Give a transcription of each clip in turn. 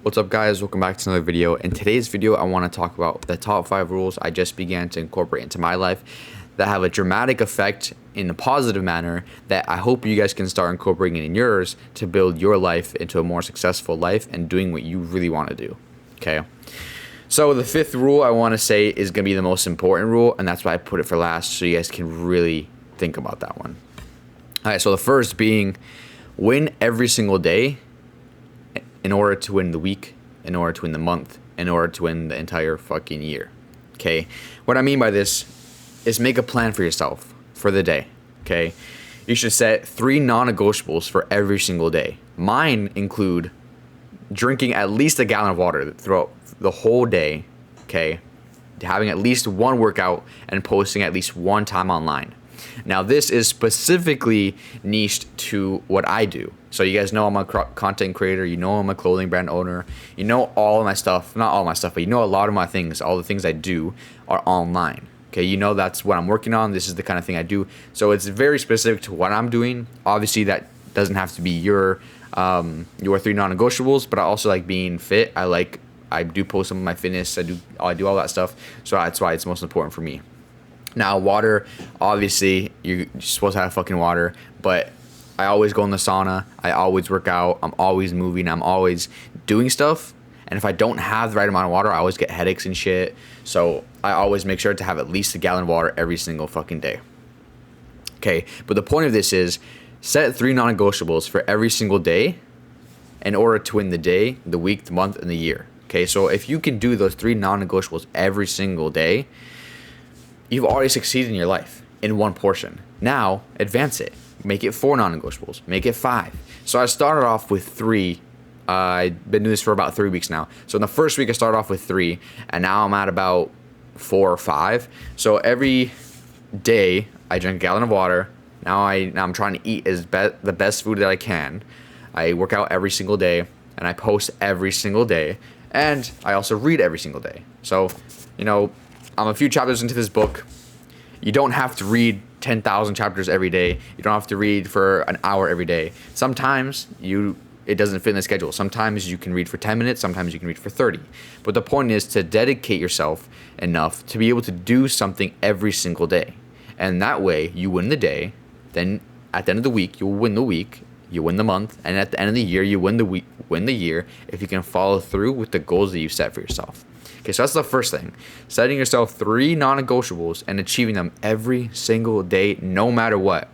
What's up, guys? Welcome back to another video. In today's video, I want to talk about the top 5 rules I just began to incorporate into my life that have a dramatic effect in a positive manner that I hope you guys can start incorporating in yours to build your life into a more successful life and doing what you really want to do. Okay. So the 5th rule I want to say is going to be the most important rule, and that's why I put it for last so you guys can really think about that one. All right, so the first being win every single day in order to win the week, in order to win the month, in order to win the entire fucking year. Okay? What I mean by this is make a plan for yourself for the day. Okay? You should set 3 non-negotiables for every single day. Mine include drinking at least a gallon of water throughout the whole day. Okay? Having at least one workout and posting at least one time online. Now, this is specifically niched to what I do. So you guys know I'm a content creator. You know I'm a clothing brand owner. You know all of my stuff. Not all my stuff, but you know a lot of my things. All the things I do are online. Okay, you know that's what I'm working on. This is the kind of thing I do. So it's very specific to what I'm doing. Obviously, that doesn't have to be your 3 non-negotiables, but I also like being fit. I do post some of my fitness. I do all that stuff. So that's why it's most important for me. Now, water, obviously, you're supposed to have fucking water, but I always go in the sauna. I always work out. I'm always moving. I'm always doing stuff. And if I don't have the right amount of water, I always get headaches and shit. So I always make sure to have at least a gallon of water every single fucking day. Okay, but the point of this is set 3 non-negotiables for every single day in order to win the day, the week, the month, and the year. Okay, so if you can do those 3 non-negotiables every single day, you've already succeeded in your life in one portion. Now, advance it. Make it 4 non-negotiables. Make it 5. So I started off with 3. I've been doing this for about 3 weeks now. So in the first week, I started off with 3, and now I'm at about 4 or 5. So every day, I drink a gallon of water. Now I'm trying to eat the best food that I can. I work out every single day, and I post every single day, and I also read every single day. So, I'm a few chapters into this book. You don't have to read 10,000 chapters every day. You don't have to read for an hour every day. Sometimes it doesn't fit in the schedule. Sometimes you can read for 10 minutes. Sometimes you can read for 30. But the point is to dedicate yourself enough to be able to do something every single day. And that way you win the day. Then at the end of the week, you'll win the week. You win the month. And at the end of the year, you win the week, win the year if you can follow through with the goals that you set for yourself. Okay, so that's the first thing. Setting yourself 3 non-negotiables and achieving them every single day, no matter what.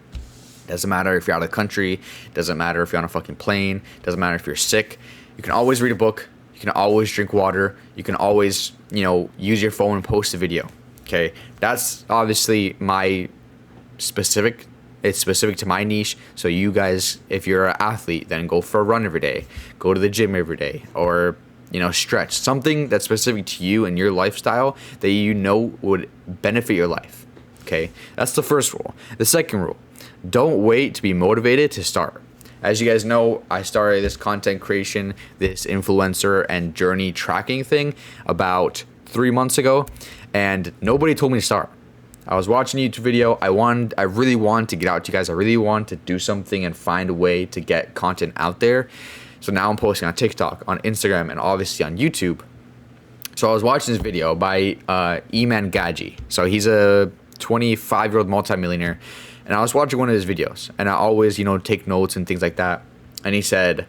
Doesn't matter if you're out of the country. Doesn't matter if you're on a fucking plane. Doesn't matter if you're sick. You can always read a book. You can always drink water. You can always, use your phone and post a video. Okay, that's obviously my specific. It's specific to my niche. So you guys, if you're an athlete, then go for a run every day. Go to the gym every day, or stretch. Something that's specific to you and your lifestyle that would benefit your life. Okay, that's the first rule. The second rule, don't wait to be motivated to start. As you guys know, I started this content creation, this influencer and journey tracking thing about 3 months ago, and nobody told me to start. I was watching a YouTube video. I really wanted to get out to you guys. I really wanted to do something and find a way to get content out there. So now I'm posting on TikTok, on Instagram, and obviously on YouTube. So I was watching this video by Eman Gaji. So he's a 25-year-old multimillionaire. And I was watching one of his videos. And I always, take notes and things like that. And he said,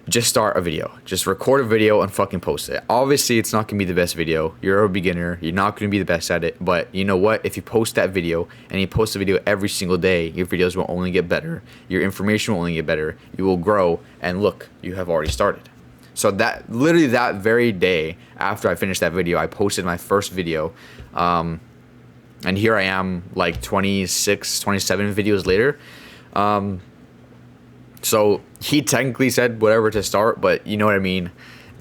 just start a video. Just record a video and fucking post it. Obviously, it's not going to be the best video. You're a beginner. You're not going to be the best at it. But you know what? If you post that video and you post a video every single day, your videos will only get better. Your information will only get better. You will grow. And look, you have already started. So that very day after I finished that video, I posted my first video. And here I am like 26, 27 videos later. So he technically said whatever to start, but you know what I mean?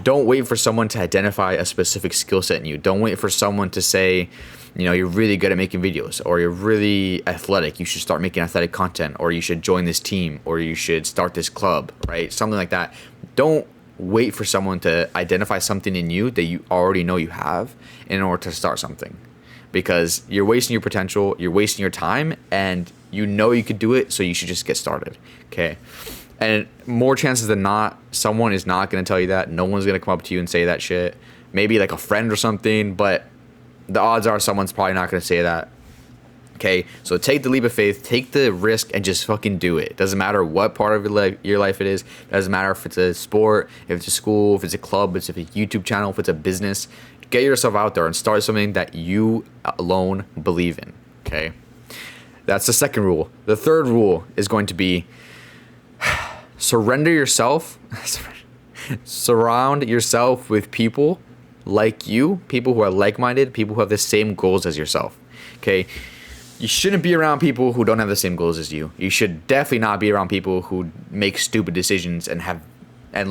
Don't wait for someone to identify a specific skill set in you. Don't wait for someone to say, you're really good at making videos, or you're really athletic. You should start making athletic content, or you should join this team, or you should start this club, right? Something like that. Don't wait for someone to identify something in you that you already know you have in order to start something. Because you're wasting your potential, you're wasting your time, and you could do it, so you should just get started. Okay. And more chances than not, someone is not going to tell you that. No one's going to come up to you and say that shit. Maybe like a friend or something, but the odds are someone's probably not going to say that. Okay, so take the leap of faith, take the risk, and just fucking do it. Doesn't matter what part of your life it is. Doesn't matter if it's a sport, if it's a school, if it's a club, if it's a YouTube channel, if it's a business. Get yourself out there and start something that you alone believe in. Okay, that's the second rule. The third rule is going to be surrender yourself. Surround yourself with people like you, people who are like-minded, people who have the same goals as yourself. Okay. You shouldn't be around people who don't have the same goals as you. You should definitely not be around people who make stupid decisions and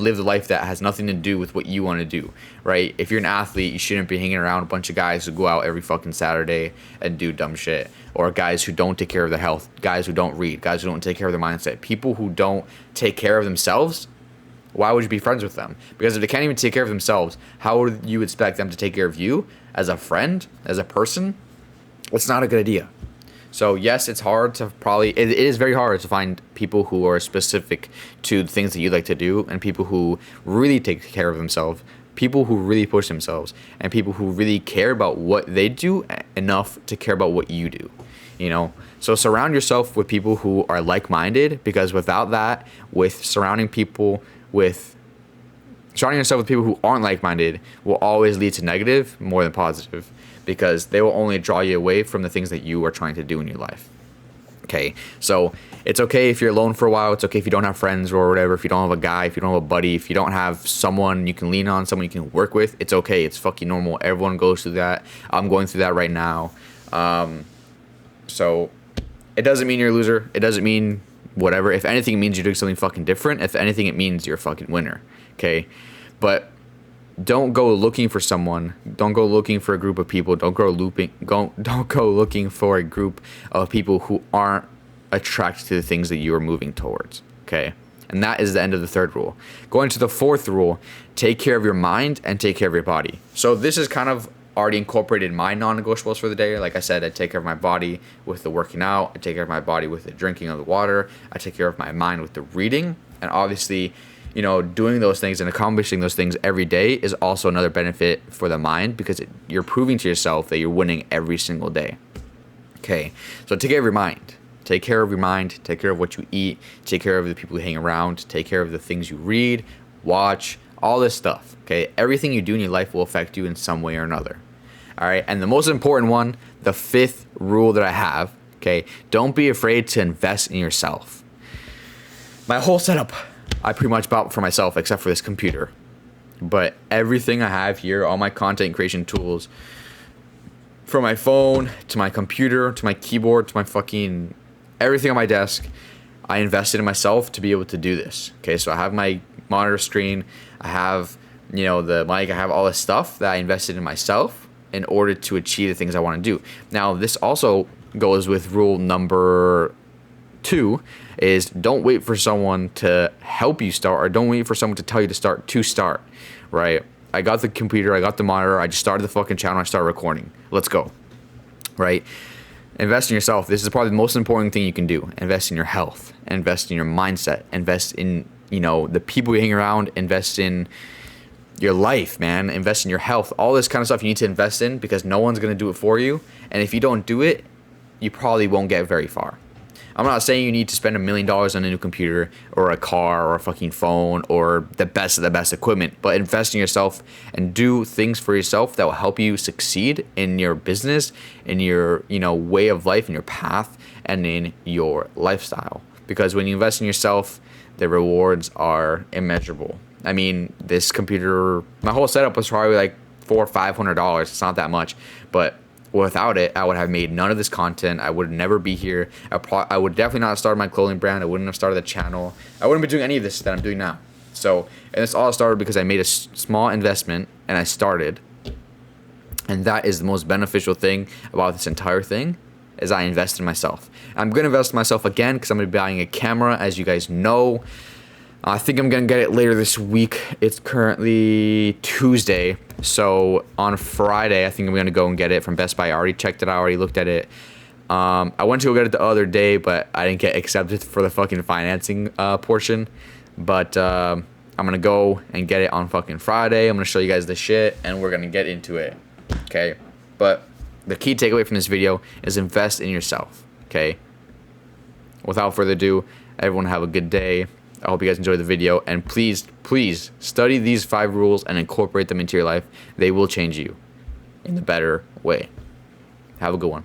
live the life that has nothing to do with what you want to do, right? If you're an athlete, you shouldn't be hanging around a bunch of guys who go out every fucking Saturday and do dumb shit, or guys who don't take care of their health, guys who don't read, guys who don't take care of their mindset, people who don't take care of themselves. Why would you be friends with them? Because if they can't even take care of themselves, how would you expect them to take care of you as a friend, as a person? It's not a good idea. So yes, it's hard to it is very hard to find people who are specific to the things that you like to do, and people who really take care of themselves, people who really push themselves, and people who really care about what they do enough to care about what you do, you know? So surround yourself with people who are like-minded, because without that, surrounding yourself with people who aren't like-minded will always lead to negative more than positive, because they will only draw you away from the things that you are trying to do in your life. Okay, so it's okay if you're alone for a while. It's okay if you don't have friends or whatever, if you don't have a guy, if you don't have a buddy, if you don't have someone you can lean on, someone you can work with. It's okay. It's fucking normal. Everyone goes through that. I'm going through that right now. So it doesn't mean you're a loser. It doesn't mean whatever. If anything, it means you're doing something fucking different. If anything, it means you're a fucking winner. Okay, but don't go looking for someone. Don't go looking for a group of people. Don't go looking for a group of people who aren't attracted to the things that you are moving towards. Okay, and that is the end of the third rule. Going to the fourth rule: take care of your mind and take care of your body. So this is kind of already incorporated my non-negotiables for the day. Like I said, I take care of my body with the working out. I take care of my body with the drinking of the water. I take care of my mind with the reading, and obviously, you know, doing those things and accomplishing those things every day is also another benefit for the mind, because you're proving to yourself that you're winning every single day. Okay, so take care of your mind. Take care of your mind. Take care of what you eat. Take care of the people you hang around. Take care of the things you read, watch, all this stuff. Okay, everything you do in your life will affect you in some way or another. All right, and the most important one, the fifth rule that I have, okay, don't be afraid to invest in yourself. My whole setup, I pretty much bought for myself except for this computer. But everything I have here, all my content creation tools, from my phone to my computer to my keyboard to my fucking everything on my desk, I invested in myself to be able to do this. Okay, so I have my monitor screen, I have, you know, the mic, I have all this stuff that I invested in myself in order to achieve the things I want to do. Now, this also goes with rule number 2, is don't wait for someone to help you start, or don't wait for someone to tell you to start, right? I got the computer, I got the monitor, I just started the fucking channel, I started recording. Let's go, right? Invest in yourself. This is probably the most important thing you can do. Invest in your health, invest in your mindset, invest in, you know, the people you hang around, invest in your life, man, invest in your health, all this kind of stuff you need to invest in, because no one's going to do it for you. And if you don't do it, you probably won't get very far. I'm not saying you need to spend $1 million on a new computer or a car or a fucking phone or the best of the best equipment, but invest in yourself and do things for yourself that will help you succeed in your business, in your, you know, way of life, in your path, and in your lifestyle. Because when you invest in yourself, the rewards are immeasurable. I mean, this computer, my whole setup was probably like $400 or $500. It's not that much, but without it, I would have made none of this content. I would never be here. I would definitely not have started my clothing brand. I wouldn't have started the channel. I wouldn't be doing any of this that I'm doing now. So, and this all started because I made a small investment and I started. And that is the most beneficial thing about this entire thing, is I invested in myself. I'm going to invest in myself again because I'm going to be buying a camera, as you guys know. I think I'm going to get it later this week. It's currently Tuesday. So on Friday, I think I'm going to go and get it from Best Buy. I already checked it out. I already looked at it. I went to go get it the other day, but I didn't get accepted for the fucking financing portion. But I'm gonna go and get it on fucking Friday. I'm gonna show you guys the shit, and we're gonna get into it. Okay, but the key takeaway from this video is invest in yourself. Okay. Without further ado, everyone have a good day. I hope you guys enjoyed the video, and please study these 5 rules and incorporate them into your life. They will change you in the better way. Have a good one.